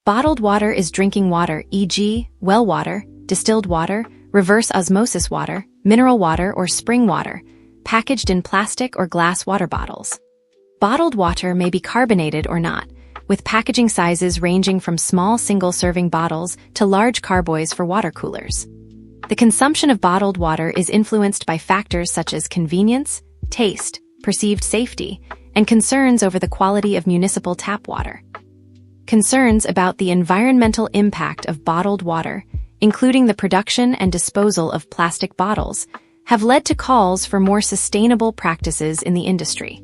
Bottled water is drinking water, e.g., well water, distilled water, reverse osmosis water, mineral water, or spring water, packaged in plastic or glass water bottles. Bottled water may be carbonated or not, with packaging sizes ranging from small single-serving bottles to large carboys for water coolers. The consumption of bottled water is influenced by factors such as convenience, taste, perceived safety, and concerns over the quality of municipal tap water. Concerns about the environmental impact of bottled water, including the production and disposal of plastic bottles, have led to calls for more sustainable practices in the industry.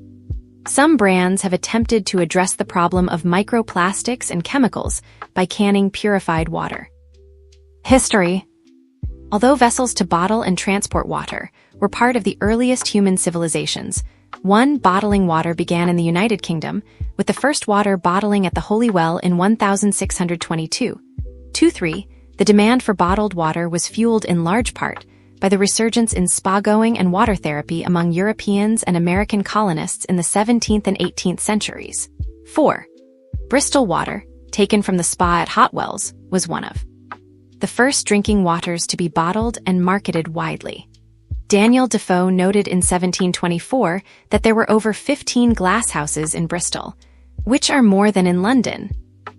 Some brands have attempted to address the problem of microplastics and chemicals by canning purified water. History. Although vessels to bottle and transport water were part of the earliest human civilizations, bottling water began in the United Kingdom, with the first water bottling at the Holy Well in 1622. 2-3. The demand for bottled water was fueled in large part by the resurgence in spa-going and water therapy among Europeans and American colonists in the 17th and 18th centuries. 4. Bristol water, taken from the spa at Hot Wells, was one of the first drinking waters to be bottled and marketed widely. Daniel Defoe noted in 1724 that there were over 15 glasshouses in Bristol, which are more than in London,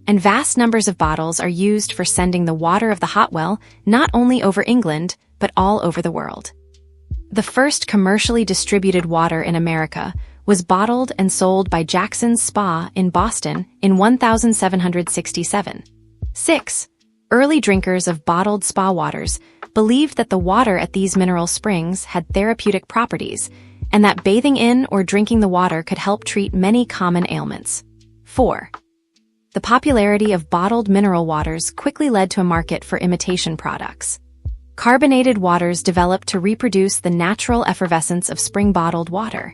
and vast numbers of bottles are used for sending the water of the hot well not only over England, but all over the world. The first commercially distributed water in America was bottled and sold by Jackson's Spa in Boston in 1767. 6. Early drinkers of bottled spa waters believed that the water at these mineral springs had therapeutic properties, and that bathing in or drinking the water could help treat many common ailments. 4. The popularity of bottled mineral waters quickly led to a market for imitation products. Carbonated waters developed to reproduce the natural effervescence of spring-bottled water,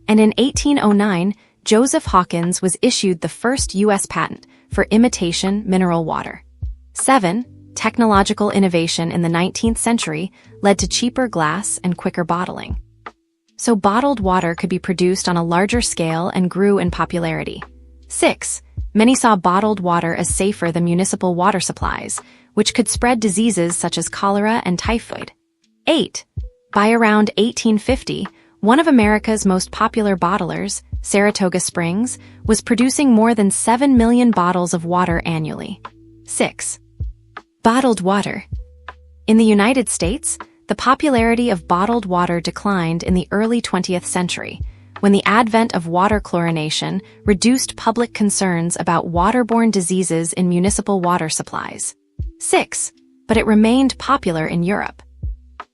and in 1809, Joseph Hawkins was issued the first U.S. patent for imitation mineral water. 7. Technological innovation in the 19th century led to cheaper glass and quicker bottling. So bottled water could be produced on a larger scale and grew in popularity. 6. Many saw bottled water as safer than municipal water supplies, which could spread diseases such as cholera and typhoid. 8. By around 1850, one of America's most popular bottlers, Saratoga Springs, was producing more than 7 million bottles of water annually. 6. Bottled water. In the United States, the popularity of bottled water declined in the early 20th century, when the advent of water chlorination reduced public concerns about waterborne diseases in municipal water supplies. 6. But it remained popular in Europe,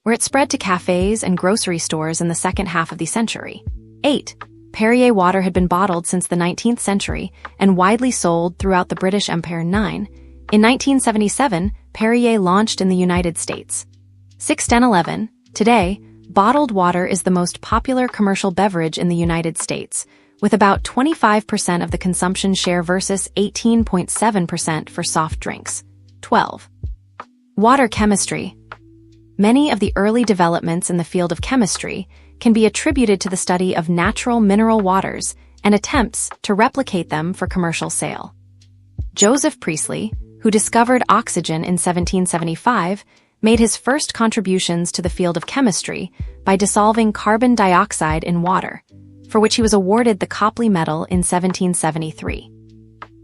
where it spread to cafes and grocery stores in the second half of the century. 8. Perrier water had been bottled since the 19th century and widely sold throughout the British Empire. 9. In 1977, Perrier launched in the United States. 6. 10. 11. Today, bottled water is the most popular commercial beverage in the United States, with about 25% of the consumption share versus 18.7% for soft drinks. 12. Water chemistry. Many of the early developments in the field of chemistry can be attributed to the study of natural mineral waters and attempts to replicate them for commercial sale. Joseph Priestley, who discovered oxygen in 1775, made his first contributions to the field of chemistry by dissolving carbon dioxide in water, for which he was awarded the Copley Medal in 1773.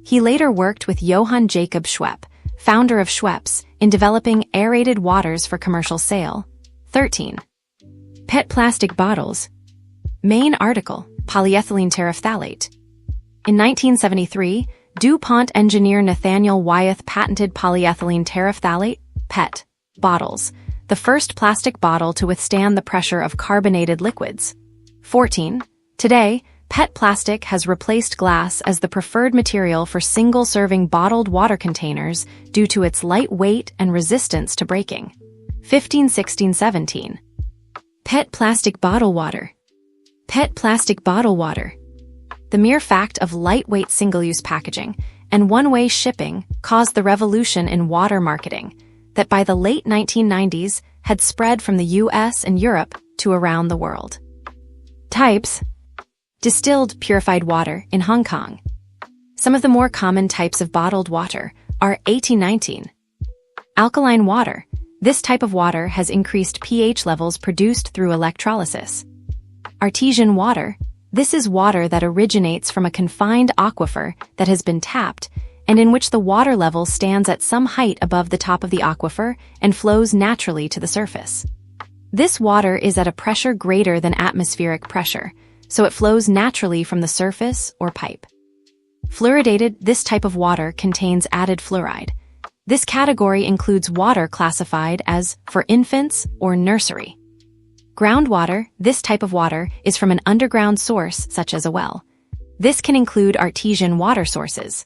He later worked with Johann Jacob Schwepp, founder of Schweppes, in developing aerated waters for commercial sale. 13. PET plastic bottles. Main article, polyethylene terephthalate. In 1973, DuPont engineer Nathaniel Wyeth patented polyethylene terephthalate, PET, bottles, the first plastic bottle to withstand the pressure of carbonated liquids. 14. Today, PET plastic has replaced glass as the preferred material for single-serving bottled water containers due to its light weight and resistance to breaking. 15. 16. 17. PET plastic bottle water. PET plastic bottle water. The mere fact of lightweight single-use packaging and one-way shipping caused the revolution in water marketing that by the late 1990s had spread from the US and Europe to around the world. Types. Distilled purified water in Hong Kong. Some of the more common types of bottled water are 1819. Alkaline water. This type of water has increased pH levels produced through electrolysis. Artesian water. This is water that originates from a confined aquifer that has been tapped and in which the water level stands at some height above the top of the aquifer and flows naturally to the surface. This water is at a pressure greater than atmospheric pressure, so it flows naturally from the surface or pipe. Fluoridated. This type of water contains added fluoride. This category includes water classified as for infants or nursery. Groundwater. This type of water is from an underground source such as a well. This can include artesian water sources.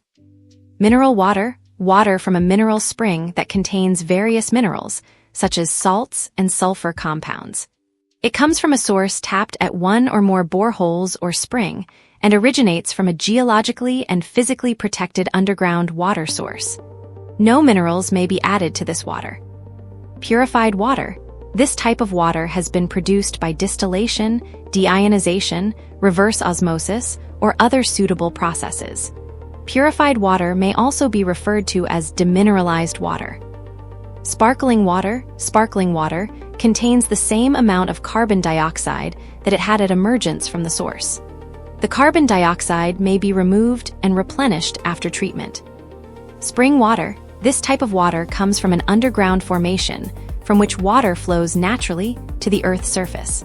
Mineral water. Water from a mineral spring that contains various minerals, such as salts and sulfur compounds. It comes from a source tapped at one or more boreholes or spring and originates from a geologically and physically protected underground water source. No minerals may be added to this water. Purified water. This type of water has been produced by distillation, deionization, reverse osmosis, or other suitable processes. Purified water may also be referred to as demineralized water. Sparkling water. Sparkling water contains the same amount of carbon dioxide that it had at emergence from the source. The carbon dioxide may be removed and replenished after treatment. Spring water. This type of water comes from an underground formation from which water flows naturally to the Earth's surface.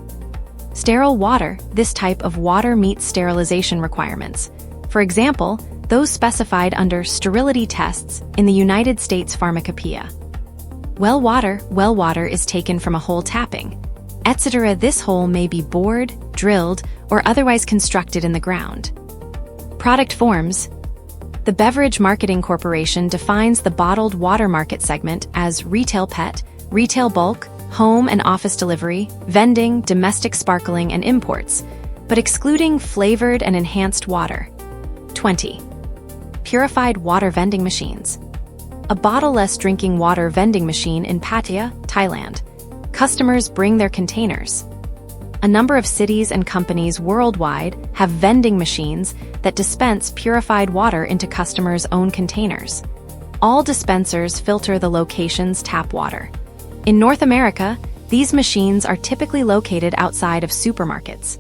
Sterile water. This type of water meets sterilization requirements. For example, those specified under sterility tests in the United States Pharmacopoeia. Well water. Well water is taken from a hole tapping, etc. This hole may be bored, drilled, or otherwise constructed in the ground. Product forms. The Beverage Marketing Corporation defines the bottled water market segment as retail PET, retail bulk, home and office delivery, vending, domestic sparkling, and imports, but excluding flavored and enhanced water. 20. Purified water vending machines. A bottle-less drinking water vending machine in Pattaya, Thailand. Customers bring their containers. A number of cities and companies worldwide have vending machines that dispense purified water into customers' own containers. All dispensers filter the location's tap water. In North America, these machines are typically located outside of supermarkets.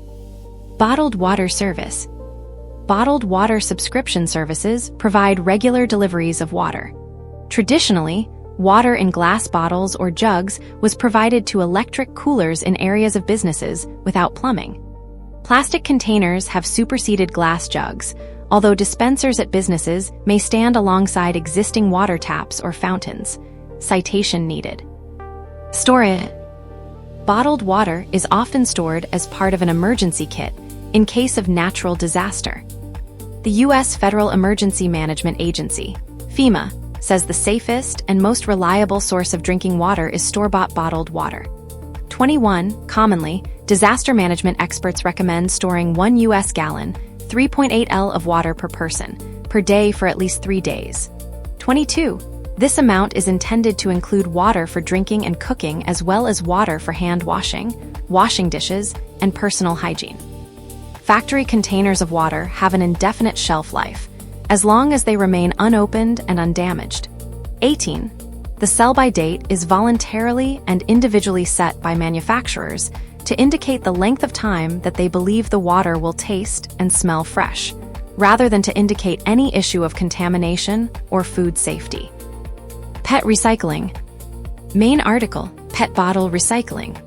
Bottled water service. Bottled water subscription services provide regular deliveries of water. Traditionally, water in glass bottles or jugs was provided to electric coolers in areas of businesses without plumbing. Plastic containers have superseded glass jugs, although dispensers at businesses may stand alongside existing water taps or fountains. Citation needed. Storage. Bottled water is often stored as part of an emergency kit in case of natural disaster. The U.S. Federal Emergency Management Agency, FEMA, says the safest and most reliable source of drinking water is store-bought bottled water. 21. Commonly, disaster management experts recommend storing 1 U.S. gallon, 3.8 L of water per person, per day for at least 3 days. 22. This amount is intended to include water for drinking and cooking as well as water for hand washing, washing dishes, and personal hygiene. Factory containers of water have an indefinite shelf life, as long as they remain unopened and undamaged. 18. The sell-by date is voluntarily and individually set by manufacturers to indicate the length of time that they believe the water will taste and smell fresh, rather than to indicate any issue of contamination or food safety. PET recycling. Main article, PET bottle recycling.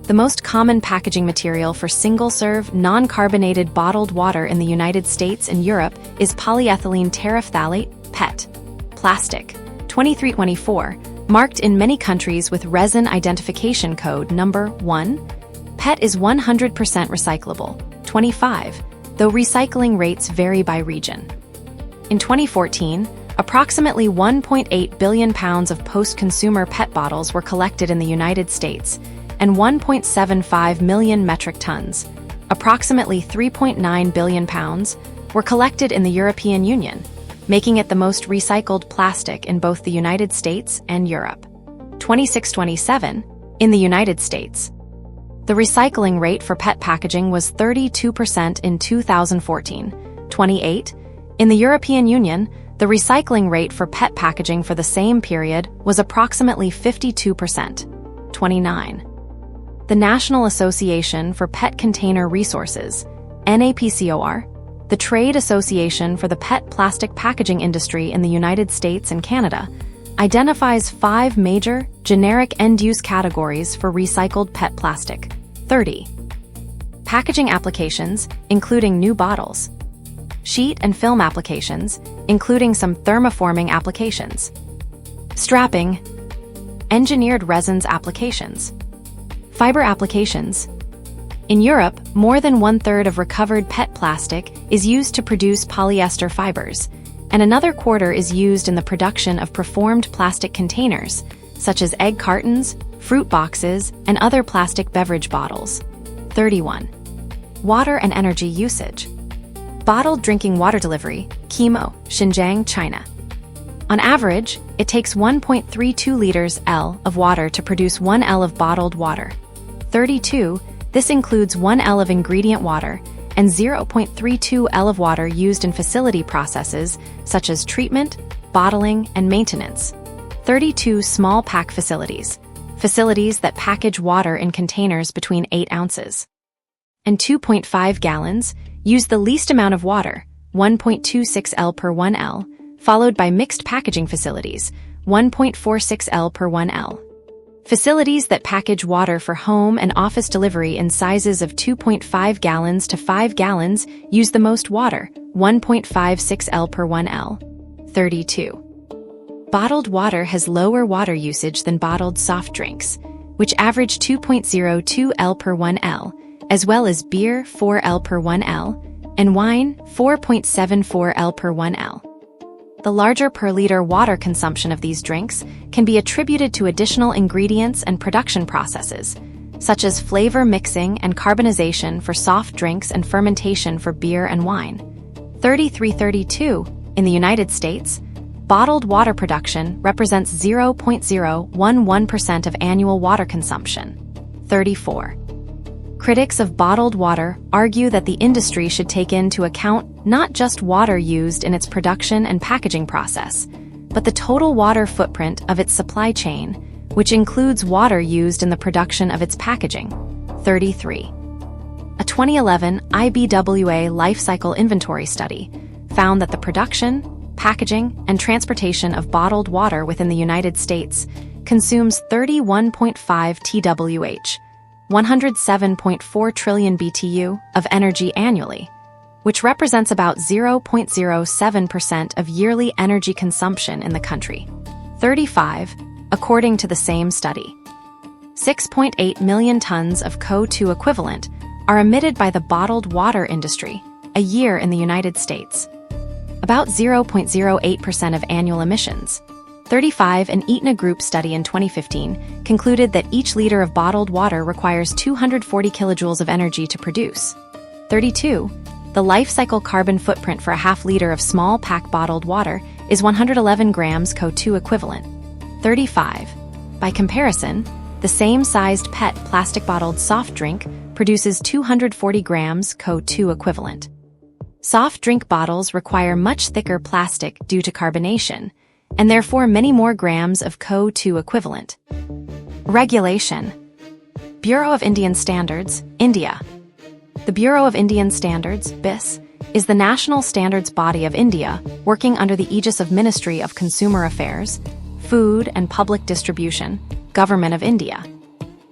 The most common packaging material for single-serve, non-carbonated bottled water in the United States and Europe is polyethylene terephthalate, PET. Plastic. 2324, marked in many countries with resin identification code number 1. PET is 100% recyclable. 25, though recycling rates vary by region. In 2014, approximately 1.8 billion pounds of post-consumer PET bottles were collected in the United States, and 1.75 million metric tons, approximately 3.9 billion pounds, were collected in the European Union, making it the most recycled plastic in both the United States and Europe. 2627, in the United States. The recycling rate for PET packaging was 32% in 2014. 28, in the European Union, the The recycling rate for PET packaging for the same period was approximately 52%. 29. The National Association for PET Container Resources, NAPCOR, the trade association for the PET plastic packaging industry in the United States and Canada, identifies 5 major, generic end-use categories for recycled PET plastic. 30. Packaging applications, including new bottles. Sheet and film applications, including some thermoforming applications. Strapping. Engineered resins applications. Fiber applications. In Europe, more than 1/3 of recovered PET plastic is used to produce polyester fibers, and another quarter is used in the production of preformed plastic containers, such as egg cartons, fruit boxes, and other plastic beverage bottles. 31. Water and energy usage. Bottled drinking water delivery, Chemo, Xinjiang, China. On average, it takes 1.32 liters L of water to produce 1 L of bottled water. 32. This includes 1 L of ingredient water and 0.32 L of water used in facility processes such as treatment, bottling, and maintenance. 32 small pack facilities, facilities that package water in containers between 8 ounces and 2.5 gallons, use the least amount of water, 1.26 L per 1 L, followed by mixed packaging facilities, 1.46 L per 1 L. Facilities that package water for home and office delivery in sizes of 2.5 gallons to 5 gallons use the most water, 1.56 L per 1 L. 32. Bottled water has lower water usage than bottled soft drinks, which average 2.02 L per 1 L, as well as beer 4 L per 1 L, and wine 4.74 L per 1 L. The larger per-liter water consumption of these drinks can be attributed to additional ingredients and production processes, such as flavor mixing and carbonization for soft drinks and fermentation for beer and wine. 3332. In the United States, bottled water production represents 0.011% of annual water consumption. 34. Critics of bottled water argue that the industry should take into account not just water used in its production and packaging process, but the total water footprint of its supply chain, which includes water used in the production of its packaging. 33. A 2011 IBWA Life Cycle Inventory study found that the production, packaging, and transportation of bottled water within the United States consumes 31.5 TWh, 107.4 trillion BTU of energy annually, which represents about 0.07% of yearly energy consumption in the country. 35. According to the same study, 6.8 million tons of CO2 equivalent are emitted by the bottled water industry a year in the United States, about 0.08% of annual emissions. 35. An Aetna Group study in 2015 concluded that each liter of bottled water requires 240 kilojoules of energy to produce. 32. The life cycle carbon footprint for a half liter of small pack bottled water is 111 grams CO2 equivalent. 35. By comparison, the same sized PET plastic bottled soft drink produces 240 grams CO2 equivalent. Soft drink bottles require much thicker plastic due to carbonation, and therefore many more grams of CO2 equivalent. Regulation. Bureau of Indian Standards, India. The Bureau of Indian Standards, BIS, is the national standards body of India, working under the aegis of Ministry of Consumer Affairs, Food and Public Distribution, Government of India.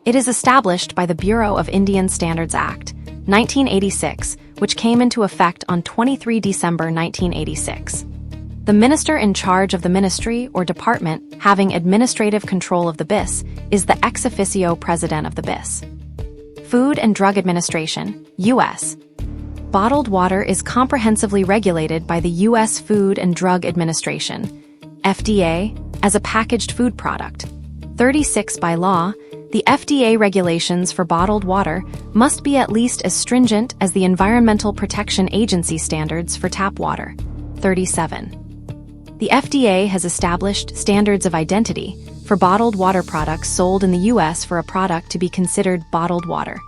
It is established by the Bureau of Indian Standards Act, 1986, which came into effect on 23 December 1986. The minister in charge of the ministry or department having administrative control of the BIS is the ex officio president of the BIS. Food and Drug Administration, U.S. Bottled water is comprehensively regulated by the U.S. Food and Drug Administration, FDA, as a packaged food product. 36. By law, the FDA regulations for bottled water must be at least as stringent as the Environmental Protection Agency standards for tap water. 37. The FDA has established standards of identity for bottled water products sold in the U.S. for a product to be considered bottled water.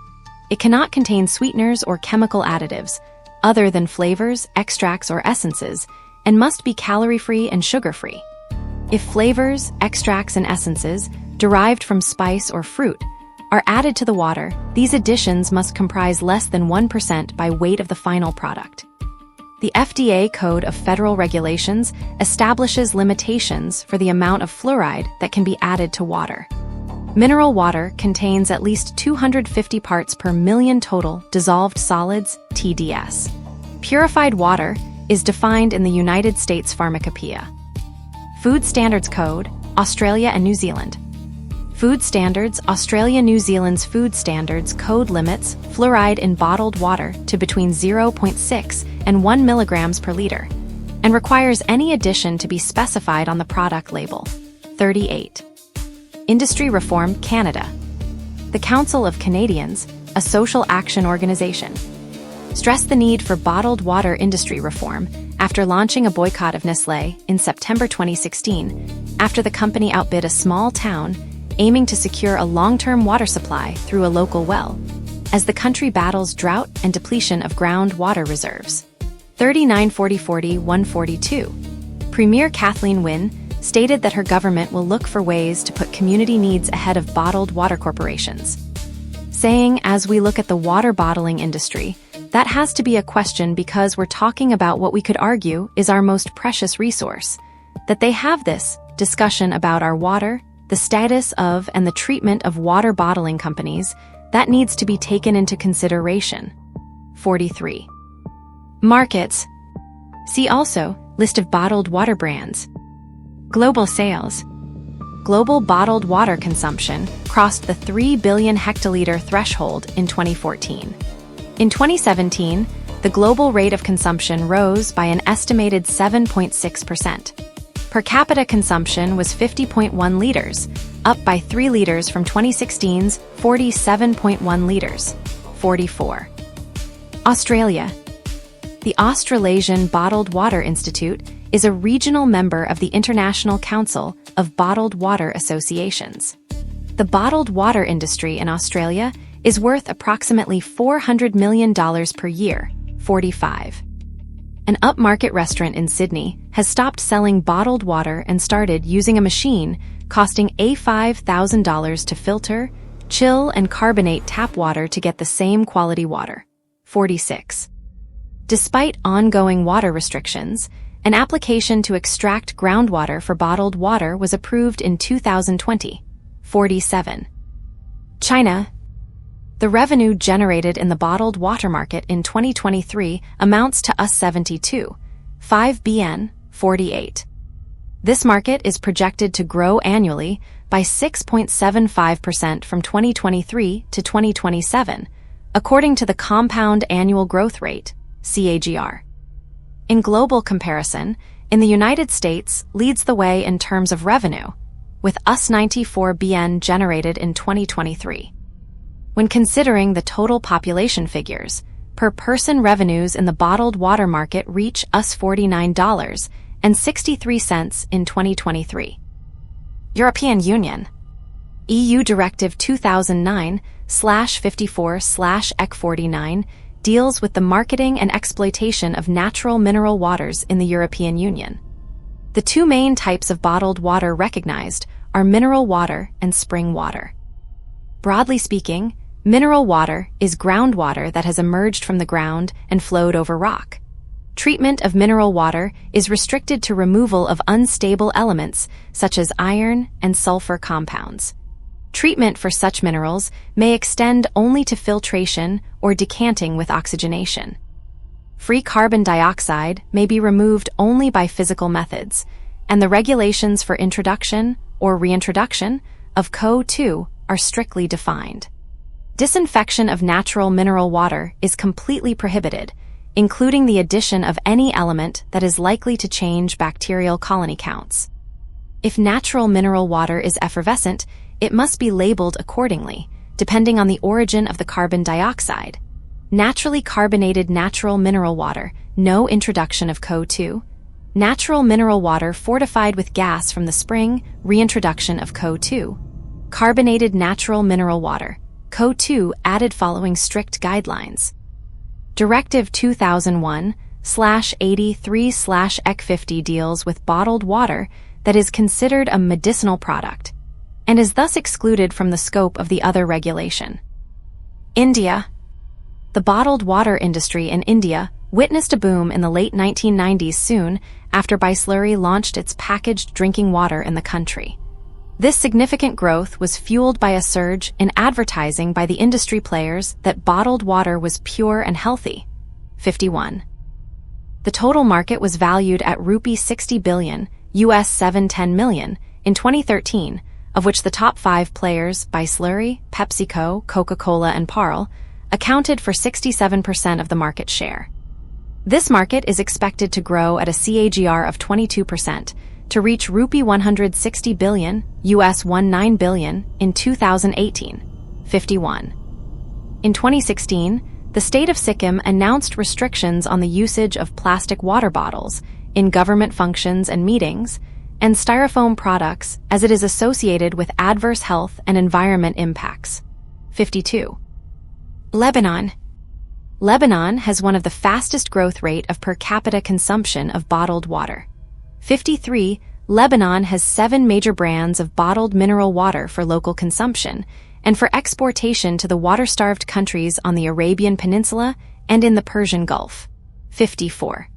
It cannot contain sweeteners or chemical additives, other than flavors, extracts, or essences, and must be calorie-free and sugar-free. If flavors, extracts, and essences derived from spice or fruit are added to the water, these additions must comprise less than 1% by weight of the final product. The FDA Code of Federal Regulations establishes limitations for the amount of fluoride that can be added to water. Mineral water contains at least 250 parts per million total dissolved solids, TDS. Purified water is defined in the United States Pharmacopoeia. Food Standards Code, Australia and New Zealand. Food Standards, Australia-New Zealand's Food Standards Code limits fluoride in bottled water to between 0.6 and 1 milligrams per liter, and requires any addition to be specified on the product label. 38. Industry Reform Canada. The Council of Canadians, a social action organization, stressed the need for bottled water industry reform after launching a boycott of Nestlé in September 2016, after the company outbid a small town aiming to secure a long-term water supply through a local well, as the country battles drought and depletion of groundwater reserves. 39-40-40-142. Premier Kathleen Wynne stated that her government will look for ways to put community needs ahead of bottled water corporations, saying, "As we look at the water bottling industry, that has to be a question because we're talking about what we could argue is our most precious resource, that they have this discussion about our water, the status of and the treatment of water bottling companies, that needs to be taken into consideration." 43. Markets. See also, list of bottled water brands. Global sales. Global bottled water consumption crossed the 3 billion hectoliter threshold in 2014. In 2017, the global rate of consumption rose by an estimated 7.6%. Per capita consumption was 50.1 liters, up by 3 liters from 2016's 47.1 liters. 44. Australia. The Australasian Bottled Water Institute is a regional member of the International Council of Bottled Water Associations. The bottled water industry in Australia is worth approximately $400 million per year. 45. An upmarket restaurant in Sydney has stopped selling bottled water and started using a machine costing $5,000 to filter, chill, and carbonate tap water to get the same quality water. 46. Despite ongoing water restrictions, an application to extract groundwater for bottled water was approved in 2020. 47. China. The revenue generated in the bottled water market in 2023 amounts to $72.5 billion. 48. This market is projected to grow annually by 6.75% from 2023 to 2027, according to the Compound Annual Growth Rate, CAGR. In global comparison, in the United States leads the way in terms of revenue, with $94 billion generated in 2023. When considering the total population figures, per-person revenues in the bottled water market reach $49.63 in 2023. European Union. EU Directive 2009/54/EC49 deals with the marketing and exploitation of natural mineral waters in the European Union. The two main types of bottled water recognized are mineral water and spring water. Broadly speaking, mineral water is groundwater that has emerged from the ground and flowed over rock. Treatment of mineral water is restricted to removal of unstable elements such as iron and sulfur compounds. Treatment for such minerals may extend only to filtration or decanting with oxygenation. Free carbon dioxide may be removed only by physical methods, and the regulations for introduction or reintroduction of CO2 are strictly defined. Disinfection of natural mineral water is completely prohibited, including the addition of any element that is likely to change bacterial colony counts. If natural mineral water is effervescent, it must be labeled accordingly, depending on the origin of the carbon dioxide. Naturally carbonated natural mineral water, no introduction of CO2. Natural mineral water fortified with gas from the spring, reintroduction of CO2. Carbonated natural mineral water, CO2 added following strict guidelines. Directive 2023/EC50 deals with bottled water that is considered a medicinal product and is thus excluded from the scope of the other regulation. India. The bottled water industry in India witnessed a boom in the late 1990s soon after Bisleri launched its packaged drinking water in the country. This significant growth was fueled by a surge in advertising by the industry players that bottled water was pure and healthy. 51. The total market was valued at Rupee 60 billion, US $710 million, in 2013, of which the top 5 players, Bisleri, PepsiCo, Coca-Cola, and Parle, accounted for 67% of the market share. This market is expected to grow at a CAGR of 22% to reach Rupee 160 billion, US $19 billion, in 2018. 51. In 2016, the state of Sikkim announced restrictions on the usage of plastic water bottles in government functions and meetings, and styrofoam products as it is associated with adverse health and environment impacts. 52. Lebanon. Lebanon has one of the fastest growth rate of per capita consumption of bottled water. 53. Lebanon has 7 major brands of bottled mineral water for local consumption and for exportation to the water-starved countries on the Arabian Peninsula and in the Persian Gulf. 54.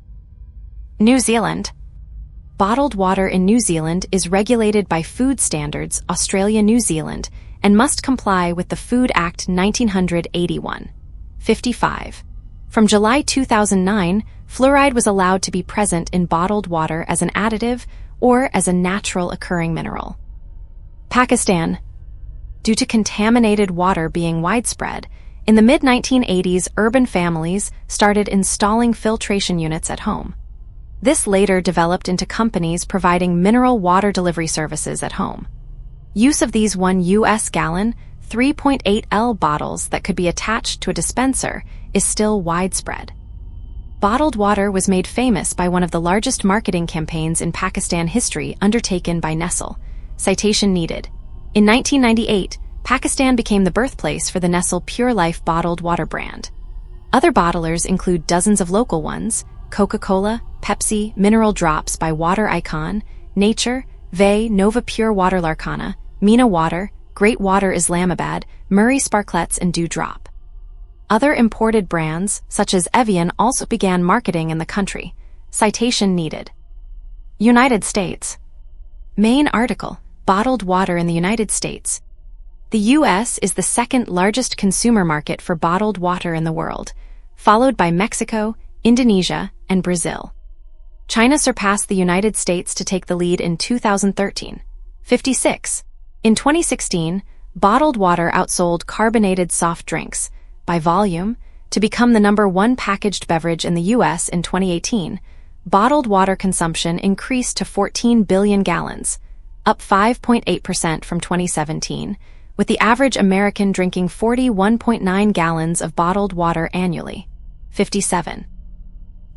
New Zealand. Bottled water in New Zealand is regulated by Food Standards Australia-New Zealand and must comply with the Food Act 1981. 55. From July 2009, fluoride was allowed to be present in bottled water as an additive or as a natural occurring mineral. Pakistan. Due to contaminated water being widespread, in the mid-1980s urban families started installing filtration units at home. This later developed into companies providing mineral water delivery services at home. Use of these 1 US gallon, 3.8 L bottles that could be attached to a dispenser is still widespread. Bottled water was made famous by one of the largest marketing campaigns in Pakistan history undertaken by Nestle. Citation needed. In 1998, Pakistan became the birthplace for the Nestle Pure Life bottled water brand. Other bottlers include dozens of local ones: Coca-Cola, Pepsi, Mineral Drops by Water Icon, Nature, Vey, Nova Pure Water Larkana, Mina Water, Great Water Islamabad, Murray Sparklets, and Dewdrop. Other imported brands, such as Evian, also began marketing in the country. Citation needed. United States. Main article: Bottled water in the United States. The U.S. is the second largest consumer market for bottled water in the world, followed by Mexico, Indonesia, and Brazil. China surpassed the United States to take the lead in 2013. 56. In 2016, bottled water outsold carbonated soft drinks by volume to become the #1 packaged beverage in the U.S. in 2018. Bottled water consumption increased to 14 billion gallons, up 5.8% from 2017, with the average American drinking 41.9 gallons of bottled water annually. 57.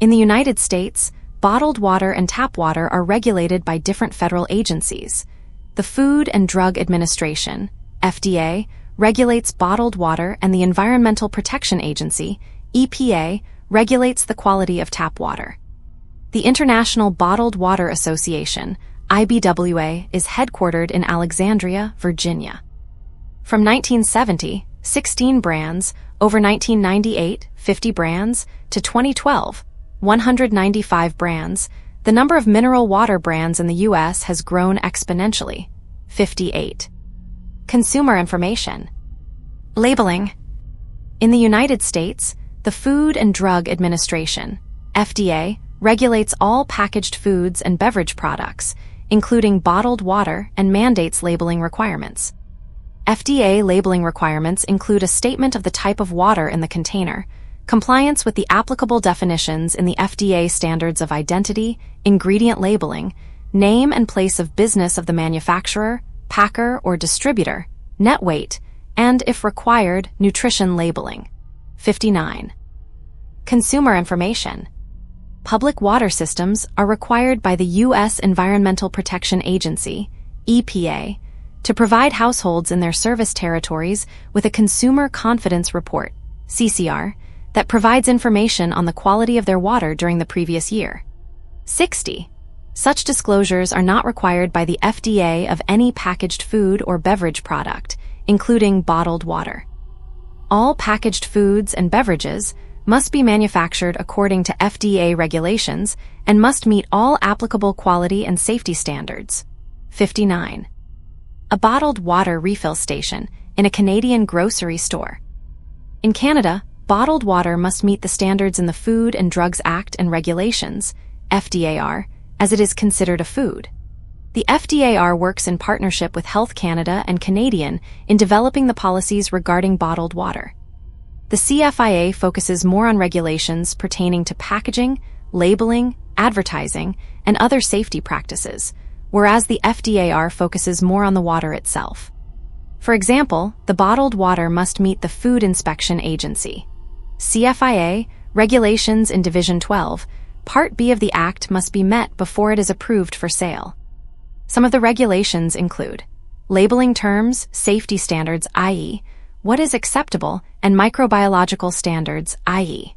In the United States, bottled water and tap water are regulated by different federal agencies. The Food and Drug Administration, FDA, regulates bottled water, and the Environmental Protection Agency, EPA, regulates the quality of tap water. The International Bottled Water Association, IBWA, is headquartered in Alexandria, Virginia. From 1970, 16 brands, over 1998, 50 brands, to 2012, 195 brands, the number of mineral water brands in the U.S. has grown exponentially. 58. Consumer information. Labeling. In the United States, the Food and Drug Administration, FDA, regulates all packaged foods and beverage products, including bottled water, and mandates labeling requirements. FDA labeling requirements include a statement of the type of water in the container, compliance with the applicable definitions in the FDA standards of identity, ingredient labeling, name and place of business of the manufacturer, packer, or distributor, net weight, and, if required, nutrition labeling. 59. Consumer information. Public water systems are required by the U.S. Environmental Protection Agency, EPA, to provide households in their service territories with a Consumer Confidence Report, CCR, that provides information on the quality of their water during the previous year. 60. Such disclosures are not required by the FDA of any packaged food or beverage product, including bottled water. All packaged foods and beverages must be manufactured according to FDA regulations and must meet all applicable quality and safety standards. 59. A bottled water refill station in a Canadian grocery store. In Canada, bottled water must meet the standards in the Food and Drugs Act and Regulations, FDAR, as it is considered a food. The FDAR works in partnership with Health Canada and Canadian in developing the policies regarding bottled water. The CFIA focuses more on regulations pertaining to packaging, labeling, advertising, and other safety practices, whereas the FDAR focuses more on the water itself. For example, the bottled water must meet the Food Inspection Agency. CFIA regulations in Division 12, Part B of the Act must be met before it is approved for sale. Some of the regulations include labeling terms, safety standards, i.e., what is acceptable, and microbiological standards, i.e.,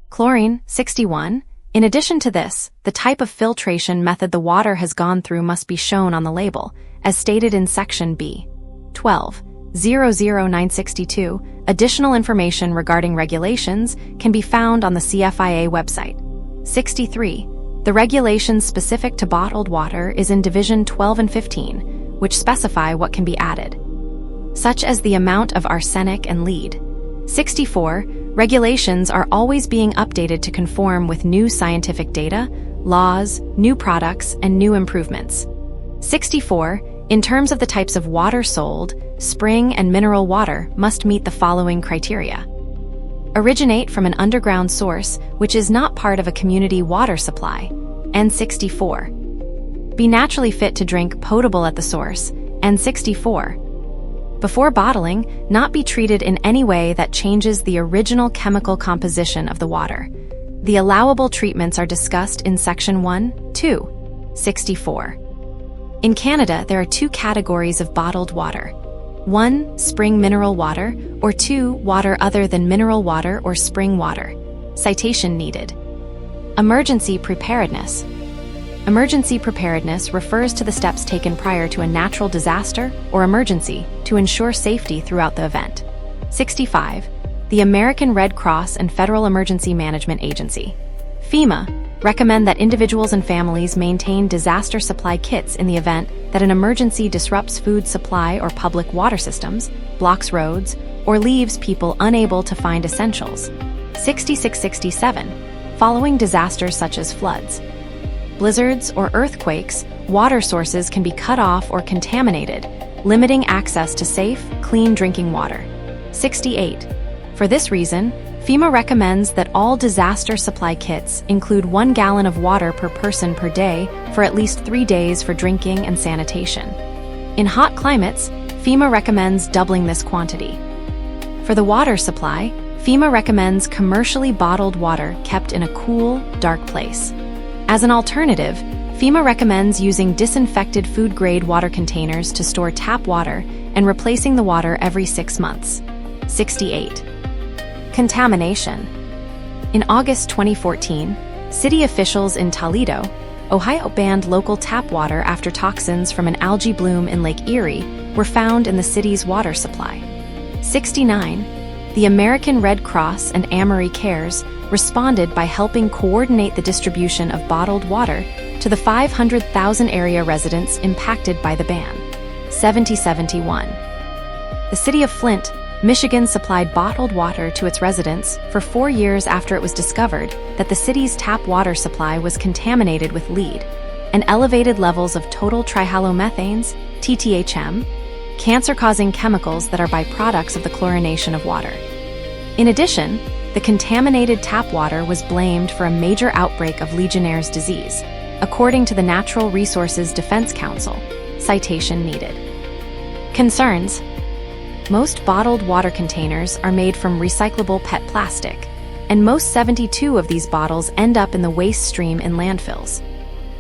chlorine. 61. In addition to this, the type of filtration method the water has gone through must be shown on the label, as stated in Section B. 12. 00962. Additional information regarding regulations can be found on the CFIA website. 63. The regulations specific to bottled water is in Division 12 and 15, which specify what can be added, such as the amount of arsenic and lead. 64. Regulations are always being updated to conform with new scientific data, laws, new products, and new improvements. 64. In terms of the types of water sold, spring and mineral water must meet the following criteria. Originate from an underground source which is not part of a community water supply. And 64. Be naturally fit to drink, potable at the source. And 64. Before bottling, not be treated in any way that changes the original chemical composition of the water. The allowable treatments are discussed in Section 1, 2. 64. In Canada, there are two categories of bottled water. 1. Spring mineral water, or 2. Water other than mineral water or spring water. Citation needed. Emergency preparedness. Emergency preparedness refers to the steps taken prior to a natural disaster or emergency to ensure safety throughout the event. 65. The American Red Cross and Federal Emergency Management Agency, FEMA, recommend that individuals and families maintain disaster supply kits in the event that an emergency disrupts food supply or public water systems, blocks roads, or leaves people unable to find essentials. 66-67. Following disasters such as floods, blizzards, or earthquakes, water sources can be cut off or contaminated, limiting access to safe, clean drinking water. 68. For this reason, FEMA recommends that all disaster supply kits include 1 gallon of water per person per day for at least 3 days for drinking and sanitation. In hot climates, FEMA recommends doubling this quantity. For the water supply, FEMA recommends commercially bottled water kept in a cool, dark place. As an alternative, FEMA recommends using disinfected food-grade water containers to store tap water and replacing the water every 6 months. 68. Contamination. In August 2014, city officials in Toledo, Ohio banned local tap water after toxins from an algae bloom in Lake Erie were found in the city's water supply. 69. The American Red Cross and Amory Cares responded by helping coordinate the distribution of bottled water to the 500,000 area residents impacted by the ban. 70-71. The city of Flint, Michigan supplied bottled water to its residents for 4 years after it was discovered that the city's tap water supply was contaminated with lead and elevated levels of total trihalomethanes, TTHM, cancer-causing chemicals that are byproducts of the chlorination of water. In addition, the contaminated tap water was blamed for a major outbreak of Legionnaire's disease, according to the Natural Resources Defense Council. Citation needed. Concerns. Most bottled water containers are made from recyclable PET plastic, and most 72 of these bottles end up in the waste stream in landfills.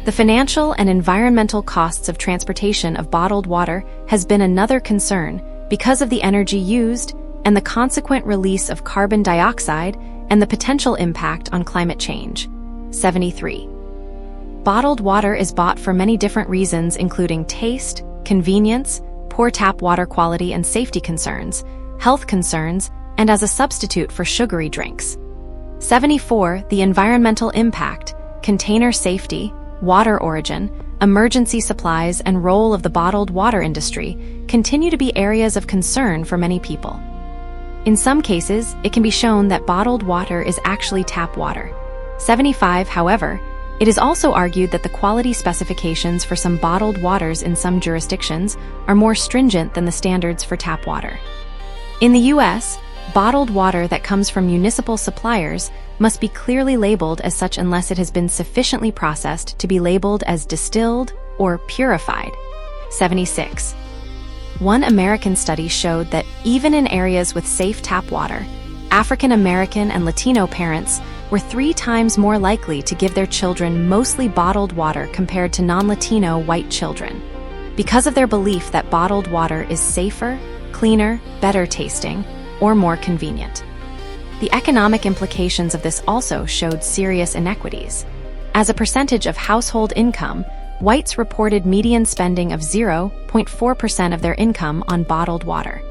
The financial and environmental costs of transportation of bottled water has been another concern because of the energy used and the consequent release of carbon dioxide and the potential impact on climate change. 73. Bottled water is bought for many different reasons, including taste, convenience, poor tap water quality and safety concerns, health concerns, and as a substitute for sugary drinks. 74. The environmental impact, container safety, water origin, emergency supplies, and role of the bottled water industry continue to be areas of concern for many people. In some cases, it can be shown that bottled water is actually tap water. 75. However, it is also argued that the quality specifications for some bottled waters in some jurisdictions are more stringent than the standards for tap water. In the U.S., bottled water that comes from municipal suppliers must be clearly labeled as such unless it has been sufficiently processed to be labeled as distilled or purified. 76. One American study showed that even in areas with safe tap water, African American and Latino parents were 3 times more likely to give their children mostly bottled water compared to non-Latino white children, because of their belief that bottled water is safer, cleaner, better tasting, or more convenient. The economic implications of this also showed serious inequities. As a percentage of household income, whites reported median spending of 0.4% of their income on bottled water.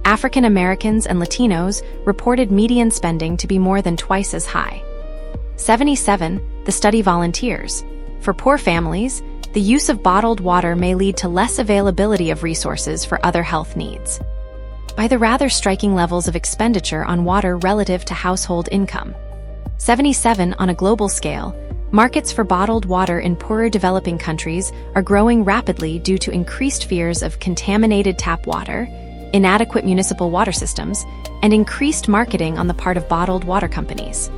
African Americans and Latinos reported median spending to be more than twice as high. 77. The study volunteers. For poor families, the use of bottled water may lead to less availability of resources for other health needs. By the rather striking levels of expenditure on water relative to household income. 77. On a global scale, markets for bottled water in poorer developing countries are growing rapidly due to increased fears of contaminated tap water, inadequate municipal water systems, and increased marketing on the part of bottled water companies.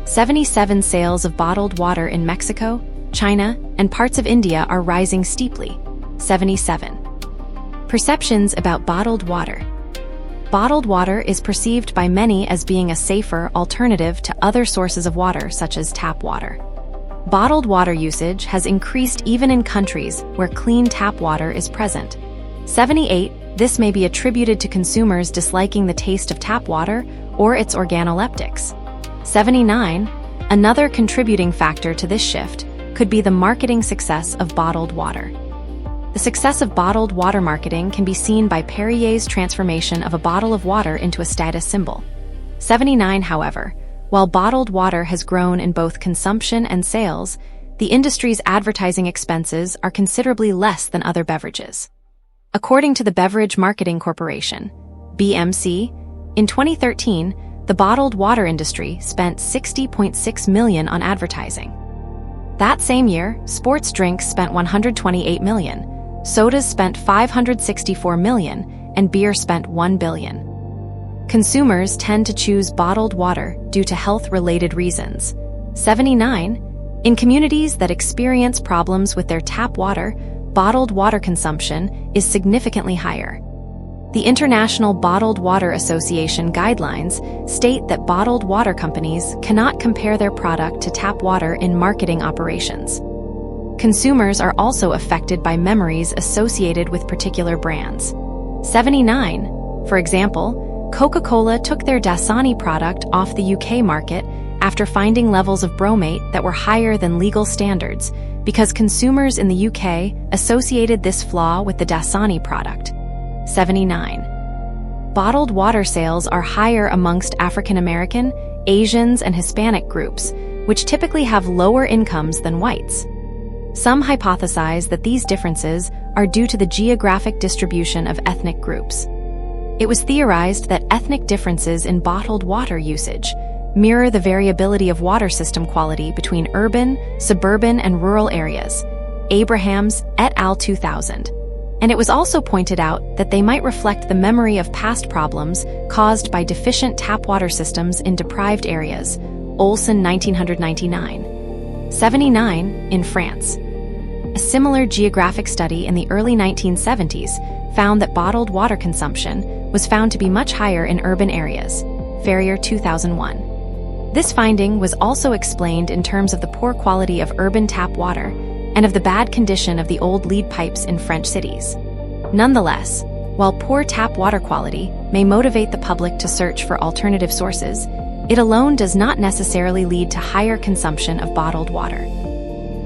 77. Sales of bottled water in Mexico, China, and parts of India are rising steeply. 77. Perceptions about bottled water. Bottled water is perceived by many as being a safer alternative to other sources of water such as tap water. Bottled water usage has increased even in countries where clean tap water is present. 78. This may be attributed to consumers disliking the taste of tap water or its organoleptics. 79. Another contributing factor to this shift could be the marketing success of bottled water. The success of bottled water marketing can be seen by Perrier's transformation of a bottle of water into a status symbol. 79. However, while bottled water has grown in both consumption and sales, the industry's advertising expenses are considerably less than other beverages. According to the Beverage Marketing Corporation, BMC, in 2013, the bottled water industry spent $60.6 million on advertising. That same year, sports drinks spent $128 million, sodas spent $564 million, and beer spent $1 billion. Consumers tend to choose bottled water due to health-related reasons. 79. In communities that experience problems with their tap water, bottled water consumption is significantly higher. The International Bottled Water Association guidelines state that bottled water companies cannot compare their product to tap water in marketing operations. Consumers are also affected by memories associated with particular brands. 79. For example, Coca-Cola took their Dasani product off the UK market after finding levels of bromate that were higher than legal standards because consumers in the UK associated this flaw with the Dasani product. 79. Bottled water sales are higher amongst African American, Asians, and Hispanic groups, which typically have lower incomes than whites. Some hypothesize that these differences are due to the geographic distribution of ethnic groups. It was theorized that ethnic differences in bottled water usage mirror the variability of water system quality between urban, suburban, and rural areas. Abrahams et al. 2000. And it was also pointed out that they might reflect the memory of past problems caused by deficient tap water systems in deprived areas. Olson 1999. 79. In France. A similar geographic study in the early 1970s found that bottled water consumption was found to be much higher in urban areas. Ferrier 2001. This finding was also explained in terms of the poor quality of urban tap water and of the bad condition of the old lead pipes in French cities. Nonetheless, while poor tap water quality may motivate the public to search for alternative sources, it alone does not necessarily lead to higher consumption of bottled water.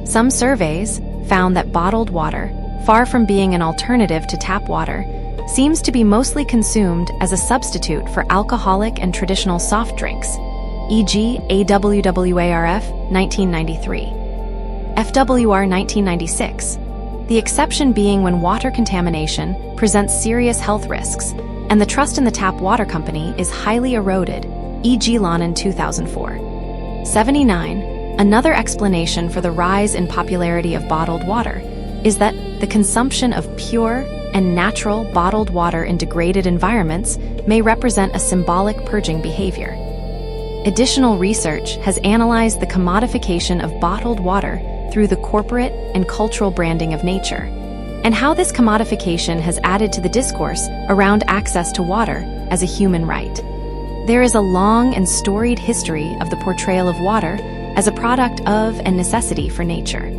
Some surveys found that bottled water, far from being an alternative to tap water, seems to be mostly consumed as a substitute for alcoholic and traditional soft drinks, e.g. AWWARF 1993, FWR 1996, the exception being when water contamination presents serious health risks and the trust in the tap water company is highly eroded, e.g. Lonan 2004. 79. Another explanation for the rise in popularity of bottled water is that the consumption of pure and natural bottled water in degraded environments may represent a symbolic purging behavior. Additional research has analyzed the commodification of bottled water through the corporate and cultural branding of nature, and how this commodification has added to the discourse around access to water as a human right. There is a long and storied history of the portrayal of water as a product of and necessity for nature.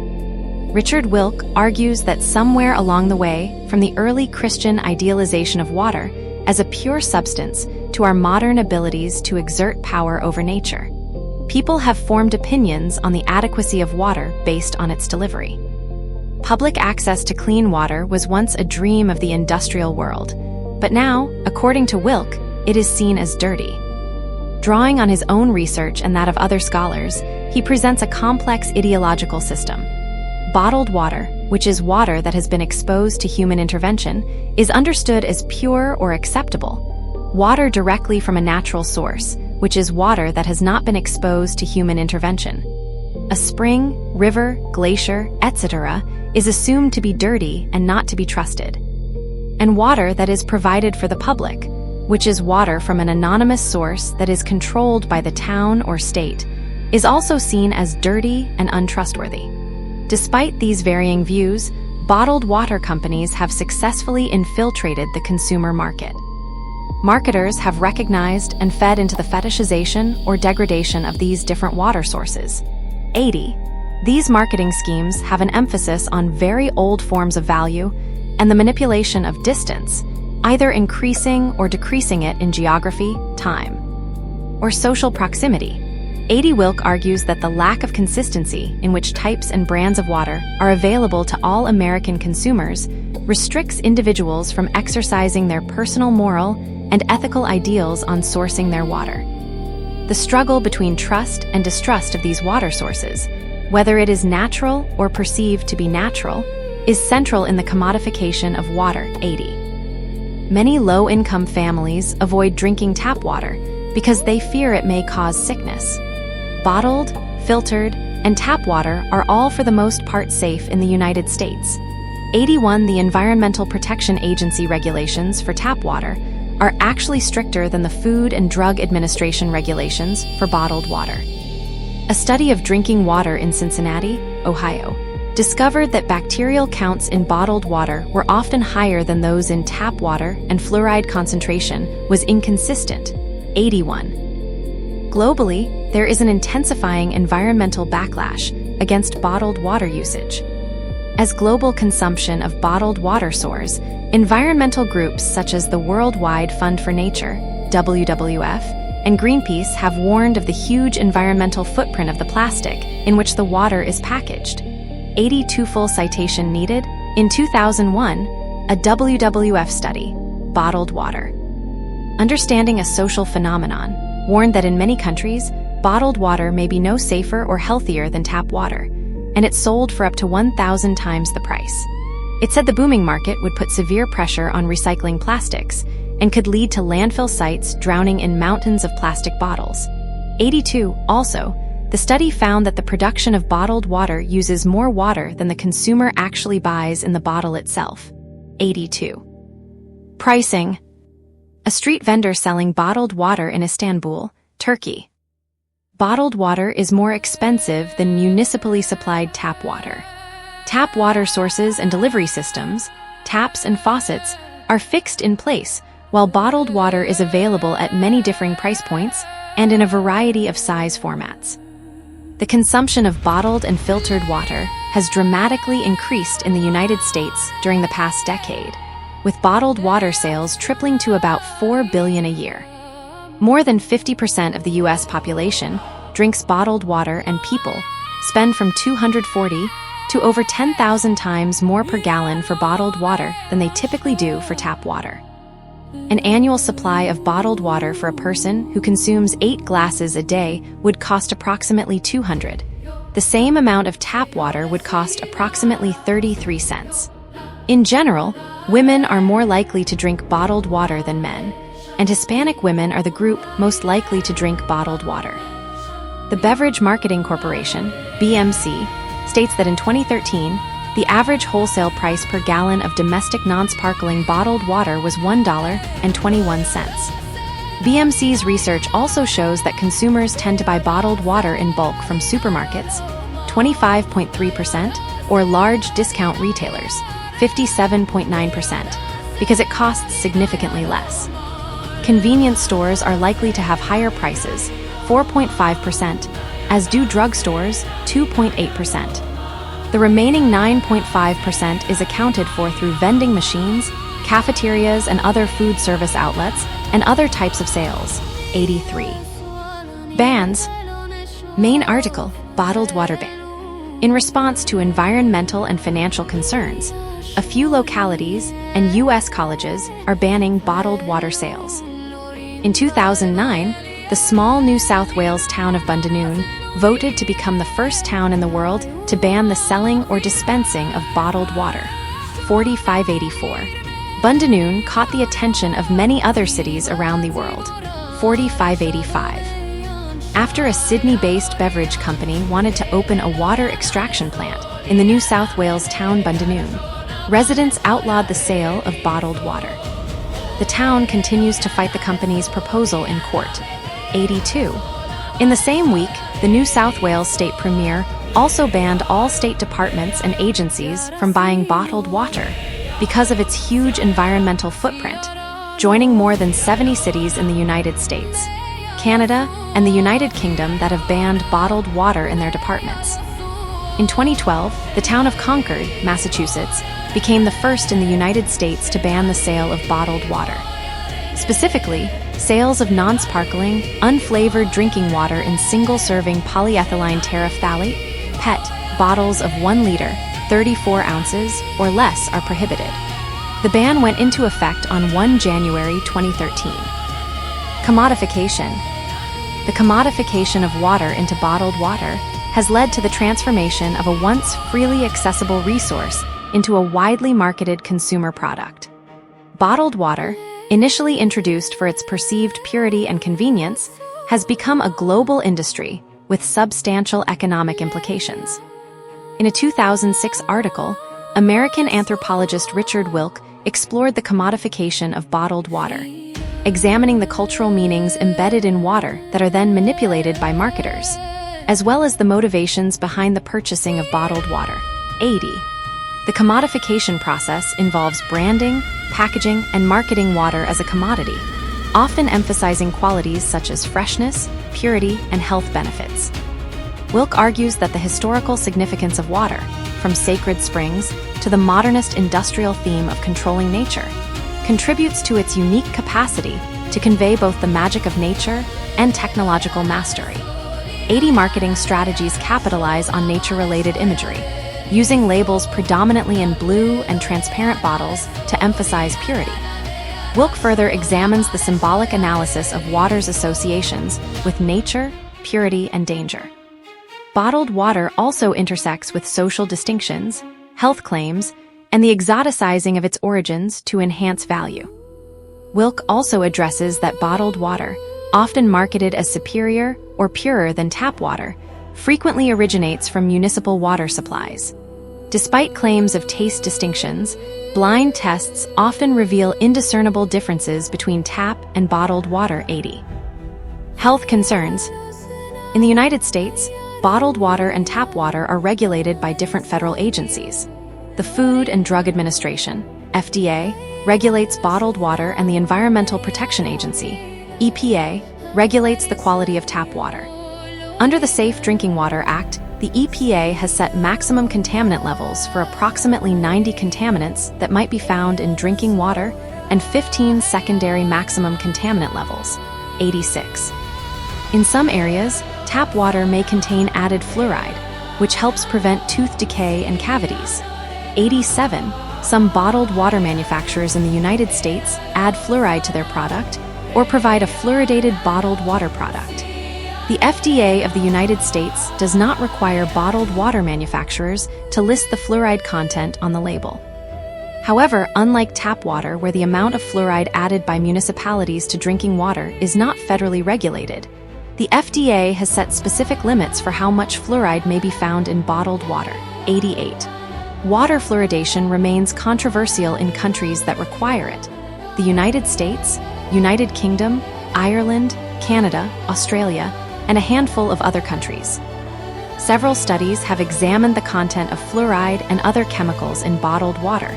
Richard Wilk argues that somewhere along the way, from the early Christian idealization of water as a pure substance to our modern abilities to exert power over nature, people have formed opinions on the adequacy of water based on its delivery. Public access to clean water was once a dream of the industrial world, but now, according to Wilk, it is seen as dirty. Drawing on his own research and that of other scholars, he presents a complex ideological system. Bottled water, which is water that has been exposed to human intervention, is understood as pure or acceptable. Water directly from a natural source, which is water that has not been exposed to human intervention. A spring, river, glacier, etc., is assumed to be dirty and not to be trusted. And water that is provided for the public, which is water from an anonymous source that is controlled by the town or state, is also seen as dirty and untrustworthy. Despite these varying views, bottled water companies have successfully infiltrated the consumer market. Marketers have recognized and fed into the fetishization or degradation of these different water sources. 80. These marketing schemes have an emphasis on very old forms of value and the manipulation of distance, either increasing or decreasing it in geography, time, or social proximity. 80 Wilk argues that the lack of consistency in which types and brands of water are available to all American consumers restricts individuals from exercising their personal moral and ethical ideals on sourcing their water. The struggle between trust and distrust of these water sources, whether it is natural or perceived to be natural, is central in the commodification of water. 80. Many low-income families avoid drinking tap water because they fear it may cause sickness. Bottled, filtered, and tap water are all for the most part safe in the United States. 81. The Environmental Protection Agency regulations for tap water are actually stricter than the Food and Drug Administration regulations for bottled water. A study of drinking water in Cincinnati, Ohio, discovered that bacterial counts in bottled water were often higher than those in tap water, and fluoride concentration was inconsistent. 81. Globally, there is an intensifying environmental backlash against bottled water usage. As global consumption of bottled water soars, environmental groups such as the Worldwide Fund for Nature, WWF, and Greenpeace have warned of the huge environmental footprint of the plastic in which the water is packaged. 82. Full citation needed. In 2001, a WWF study, Bottled Water, Understanding a Social Phenomenon, warned that in many countries, bottled water may be no safer or healthier than tap water, and it's sold for up to 1,000 times the price. It said the booming market would put severe pressure on recycling plastics and could lead to landfill sites drowning in mountains of plastic bottles. 82. Also, the study found that the production of bottled water uses more water than the consumer actually buys in the bottle itself. 82. Pricing. A street vendor selling bottled water in Istanbul, Turkey. Bottled water is more expensive than municipally supplied tap water. Tap water sources and delivery systems, taps and faucets, are fixed in place, while bottled water is available at many differing price points and in a variety of size formats. The consumption of bottled and filtered water has dramatically increased in the United States during the past decade, with bottled water sales tripling to about $4 billion a year. More than 50% of the US population drinks bottled water, and people spend from 240 to over 10,000 times more per gallon for bottled water than they typically do for tap water. An annual supply of bottled water for a person who consumes 8 glasses a day would cost approximately $200. The same amount of tap water would cost approximately 33 cents. In general, women are more likely to drink bottled water than men, and Hispanic women are the group most likely to drink bottled water. The Beverage Marketing Corporation, BMC, states that in 2013, the average wholesale price per gallon of domestic non-sparkling bottled water was $1.21. BMC's research also shows that consumers tend to buy bottled water in bulk from supermarkets, 25.3%, or large discount retailers, 57.9%, because it costs significantly less. Convenience stores are likely to have higher prices, 4.5%, as do drugstores, 2.8%. The remaining 9.5% is accounted for through vending machines, cafeterias and other food service outlets, and other types of sales, 83. Bans. Main article, Bottled Water Ban. In response to environmental and financial concerns, a few localities and U.S. colleges are banning bottled water sales. In 2009, the small New South Wales town of Bundanoon voted to become the first town in the world to ban the selling or dispensing of bottled water, 4584. Bundanoon caught the attention of many other cities around the world, 4585. After a Sydney-based beverage company wanted to open a water extraction plant in the New South Wales town Bundanoon, residents outlawed the sale of bottled water. The town continues to fight the company's proposal in court, 82. In the same week, the New South Wales State Premier also banned all state departments and agencies from buying bottled water because of its huge environmental footprint, joining more than 70 cities in the United States, Canada, and the United Kingdom that have banned bottled water in their departments. In 2012, the town of Concord, Massachusetts, became the first in the United States to ban the sale of bottled water. Specifically, sales of non-sparkling, unflavored drinking water in single-serving polyethylene terephthalate, PET, bottles of 1 liter, 34 ounces, or less are prohibited. The ban went into effect on 1 January 2013. Commodification. The commodification of water into bottled water has led to the transformation of a once freely accessible resource into a widely marketed consumer product. Bottled water, initially introduced for its perceived purity and convenience, has become a global industry with substantial economic implications. In a 2006 article, American anthropologist Richard Wilk explored the commodification of bottled water, examining the cultural meanings embedded in water that are then manipulated by marketers, as well as the motivations behind the purchasing of bottled water. 80. The commodification process involves branding, packaging, and marketing water as a commodity, often emphasizing qualities such as freshness, purity, and health benefits. Wilk argues that the historical significance of water, from sacred springs to the modernist industrial theme of controlling nature, contributes to its unique capacity to convey both the magic of nature and technological mastery. 80 marketing strategies capitalize on nature-related imagery, using labels predominantly in blue and transparent bottles to emphasize purity. Wilk further examines the symbolic analysis of water's associations with nature, purity, and danger. Bottled water also intersects with social distinctions, health claims, and the exoticizing of its origins to enhance value. Wilk also addresses that bottled water, often marketed as superior or purer than tap water, frequently originates from municipal water supplies. Despite claims of taste distinctions, blind tests often reveal indiscernible differences between tap and bottled water. 80. Health concerns. In the United States, bottled water and tap water are regulated by different federal agencies. The Food and Drug Administration, FDA, regulates bottled water, and the Environmental Protection Agency, EPA, regulates the quality of tap water. Under the Safe Drinking Water Act, the EPA has set maximum contaminant levels for approximately 90 contaminants that might be found in drinking water and 15 secondary maximum contaminant levels, 86. In some areas, tap water may contain added fluoride, which helps prevent tooth decay and cavities. 87. Some bottled water manufacturers in the United States add fluoride to their product or provide a fluoridated bottled water product. The FDA of the United States does not require bottled water manufacturers to list the fluoride content on the label. However, unlike tap water, where the amount of fluoride added by municipalities to drinking water is not federally regulated, the FDA has set specific limits for how much fluoride may be found in bottled water. 88. Water fluoridation remains controversial in countries that require it: the United States, United Kingdom, Ireland, Canada, Australia, and a handful of other countries. Several studies have examined the content of fluoride and other chemicals in bottled water,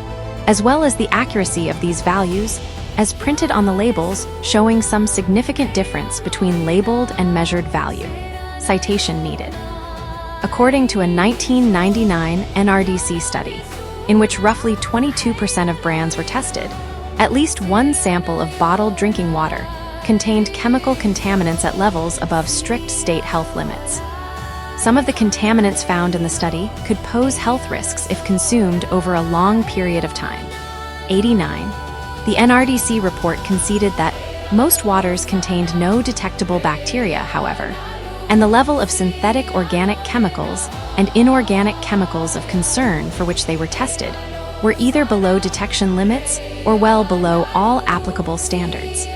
as well as the accuracy of these values, as printed on the labels, showing some significant difference between labeled and measured value. Citation needed. According to a 1999 NRDC study, in which roughly 22% of brands were tested, at least one sample of bottled drinking water contained chemical contaminants at levels above strict state health limits. Some of the contaminants found in the study could pose health risks if consumed over a long period of time. 89. The NRDC report conceded that most waters contained no detectable bacteria, however, and the level of synthetic organic chemicals and inorganic chemicals of concern for which they were tested were either below detection limits or well below all applicable standards.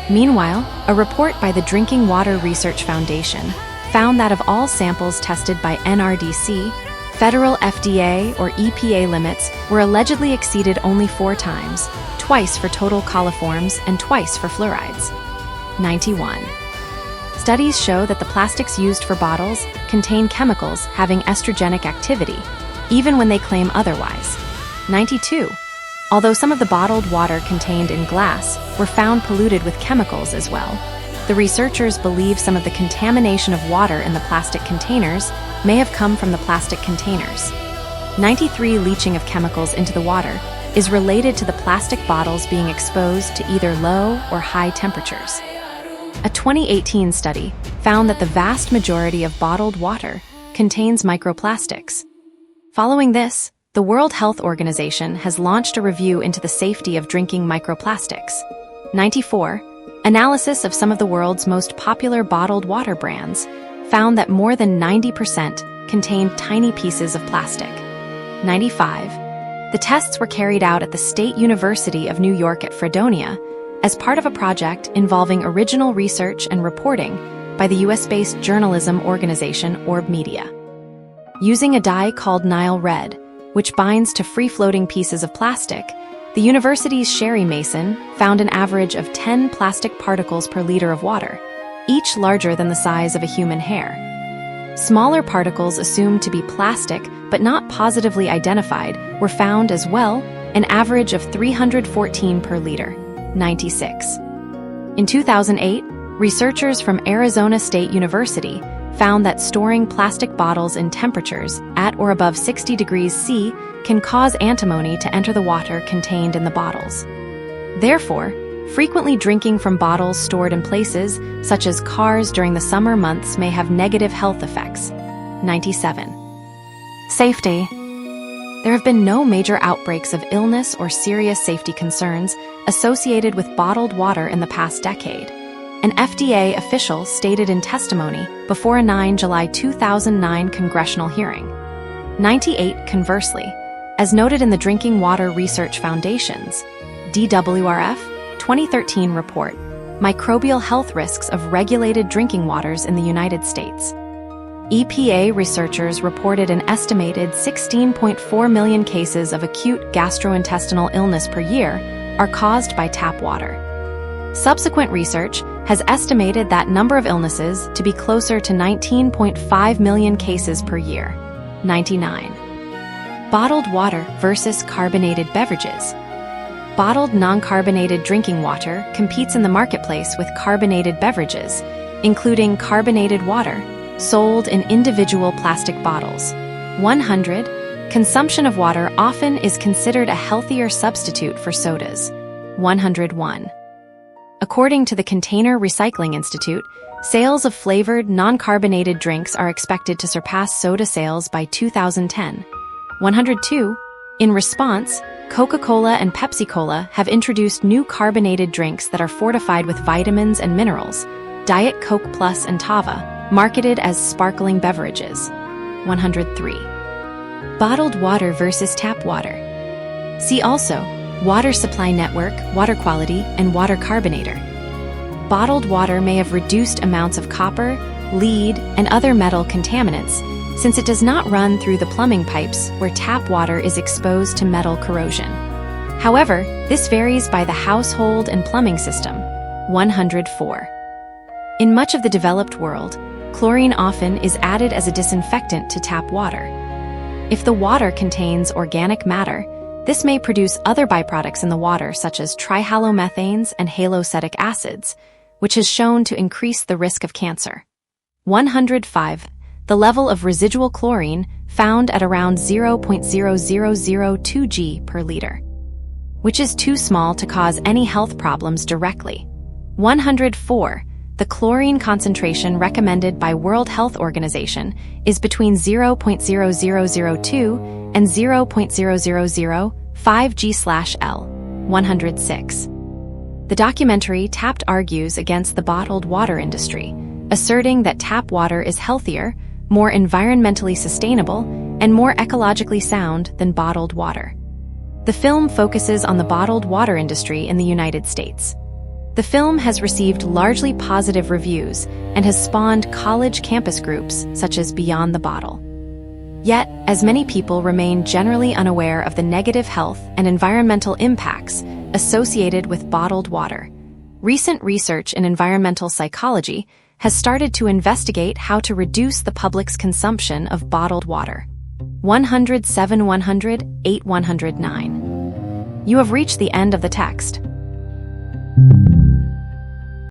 Meanwhile, a report by the Drinking Water Research Foundation found that of all samples tested by NRDC, federal FDA or EPA limits were allegedly exceeded only 4 times, twice for total coliforms and twice for fluorides. 91. Studies show that the plastics used for bottles contain chemicals having estrogenic activity, even when they claim otherwise. 92. Although some of the bottled water contained in glass were found polluted with chemicals as well, the researchers believe some of the contamination of water in the plastic containers may have come from the plastic containers. 93. Leaching of chemicals into the water is related to the plastic bottles being exposed to either low or high temperatures. A 2018 study found that the vast majority of bottled water contains microplastics. Following this, the World Health Organization has launched a review into the safety of drinking microplastics. 94. Analysis of some of the world's most popular bottled water brands found that more than 90% contained tiny pieces of plastic. 95. The tests were carried out at the State University of New York at Fredonia as part of a project involving original research and reporting by the US-based journalism organization Orb Media. Using a dye called Nile Red, which binds to free-floating pieces of plastic, the university's Sherry Mason found an average of 10 plastic particles per liter of water, each larger than the size of a human hair. Smaller particles assumed to be plastic but not positively identified were found as well, an average of 314 per liter. 96. In 2008, researchers from Arizona State University found that storing plastic bottles in temperatures at or above 60 degrees C can cause antimony to enter the water contained in the bottles. Therefore, frequently drinking from bottles stored in places such as cars during the summer months may have negative health effects. 97. Safety. There have been no major outbreaks of illness or serious safety concerns associated with bottled water in the past decade, an FDA official stated in testimony before a 9 July 2009 congressional hearing. 98. Conversely, as noted in the Drinking Water Research Foundation's DWRF 2013 report, Microbial Health Risks of Regulated Drinking Waters in the United States, EPA researchers reported an estimated 16.4 million cases of acute gastrointestinal illness per year are caused by tap water. Subsequent research has estimated that number of illnesses to be closer to 19.5 million cases per year. 99. Bottled water versus carbonated beverages. Bottled non-carbonated drinking water competes in the marketplace with carbonated beverages, including carbonated water, sold in individual plastic bottles. 100. Consumption of water often is considered a healthier substitute for sodas. 101. According to the Container Recycling Institute, sales of flavored, non-carbonated drinks are expected to surpass soda sales by 2010. 102. In response, Coca-Cola and Pepsi-Cola have introduced new carbonated drinks that are fortified with vitamins and minerals, Diet Coke Plus and Tava, marketed as sparkling beverages. 103. Bottled water versus tap water. See also, water supply network, water quality, and water carbonator. Bottled water may have reduced amounts of copper, lead, and other metal contaminants, since it does not run through the plumbing pipes where tap water is exposed to metal corrosion. However, this varies by the household and plumbing system. 104. In much of the developed world, chlorine often is added as a disinfectant to tap water. If the water contains organic matter, this may produce other byproducts in the water such as trihalomethanes and halocetic acids, which has shown to increase the risk of cancer. 105. The level of residual chlorine found at around 0.0002 g per liter, which is too small to cause any health problems directly. 104. The chlorine concentration recommended by World Health Organization is between 0.0002 and 0.0005 g/L. 106. The documentary Tapped argues against the bottled water industry, asserting that tap water is healthier, more environmentally sustainable, and more ecologically sound than bottled water. The film focuses on the bottled water industry in the United States. The film has received largely positive reviews and has spawned college campus groups such as Beyond the Bottle. Yet, as many people remain generally unaware of the negative health and environmental impacts associated with bottled water, recent research in environmental psychology has started to investigate how to reduce the public's consumption of bottled water. 107, 108, 109. You have reached the end of the text.